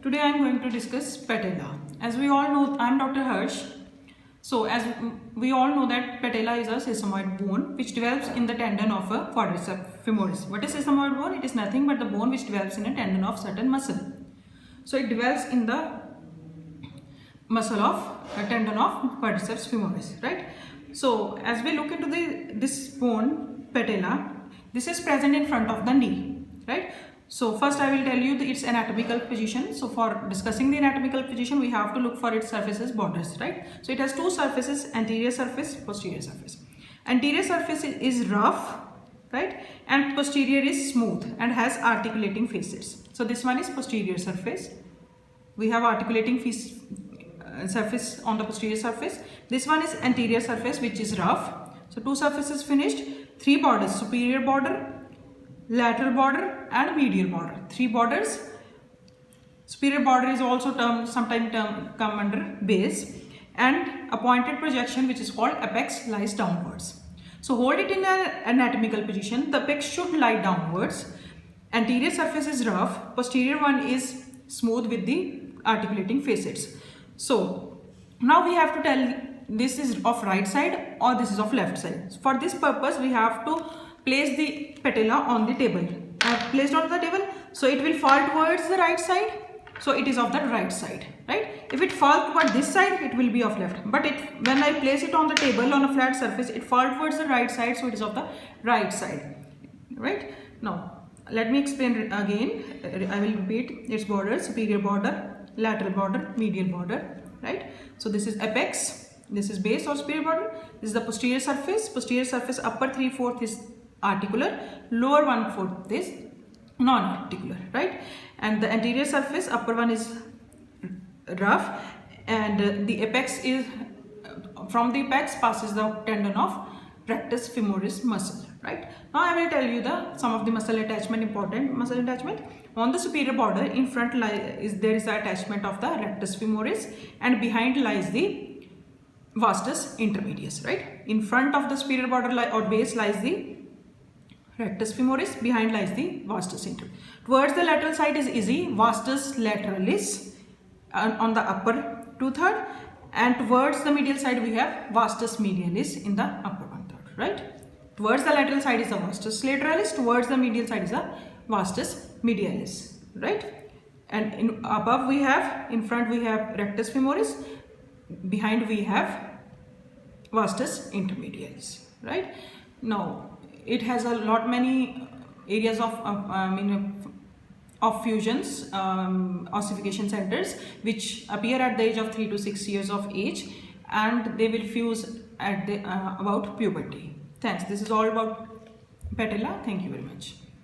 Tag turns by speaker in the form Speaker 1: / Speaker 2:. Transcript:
Speaker 1: Today I am going to discuss patella. As we all know, I am Dr. Harsh. So as we all know that patella is a sesamoid bone which develops in the tendon of a quadriceps femoris. What is sesamoid bone? It is nothing but the bone which develops in a tendon of certain muscle. So it develops in the muscle of a tendon of quadriceps femoris, right? So as we look into this bone patella, this is present in front of the knee, right? So first I will tell you its anatomical position. So for discussing the anatomical position, we have to look for its surfaces, borders, right? So it has two surfaces, anterior surface, posterior surface. Anterior surface is rough, right? And posterior is smooth and has articulating facets. So this one is posterior surface. We have articulating surface on the posterior surface. This one is anterior surface, which is rough. So two surfaces finished, three borders, superior border, lateral border and medial border. Three borders. Superior border is also sometimes come under base, and a pointed projection which is called apex lies downwards. So hold it in an anatomical position. The apex should lie downwards. Anterior surface is rough, posterior one is smooth with the articulating facets. So now we have to tell this is of right side or this is of left side. For this purpose we have to place the patella on the table. I have placed on the table, so it will fall towards the right side. So it is of the right side, right? If it falls toward this side, it will be of left. But when I place it on the table on a flat surface, it falls towards the right side, so it is of the right side, right? Now let me explain again. I will repeat its borders: superior border, lateral border, medial border, right? So this is apex, this is base or superior border, this is the posterior surface. Posterior surface upper 3/4 is articular, lower 1/4 is non-articular, right? And the anterior surface, upper one is rough, and the apex is from the apex passes the tendon of rectus femoris muscle, right? Now I will tell you some of the muscle attachment, important muscle attachment. On the superior border, in front there is the attachment of the rectus femoris, and behind lies the vastus intermedius, right? In front of the superior border or base lies the rectus femoris, behind lies the vastus intermedius. Towards the lateral side is easy, vastus lateralis on the upper 2/3, and towards the medial side we have vastus medialis in the upper 1/3, right? Towards the lateral side is the vastus lateralis, towards the medial side is the vastus medialis, right? And above we have, in front we have rectus femoris, behind we have vastus intermedialis, right? Now it has a lot many areas of fusions, ossification centers, which appear at the age of 3 to 6 years of age, and they will fuse at about puberty. Thanks. This is all about patella. Thank you very much.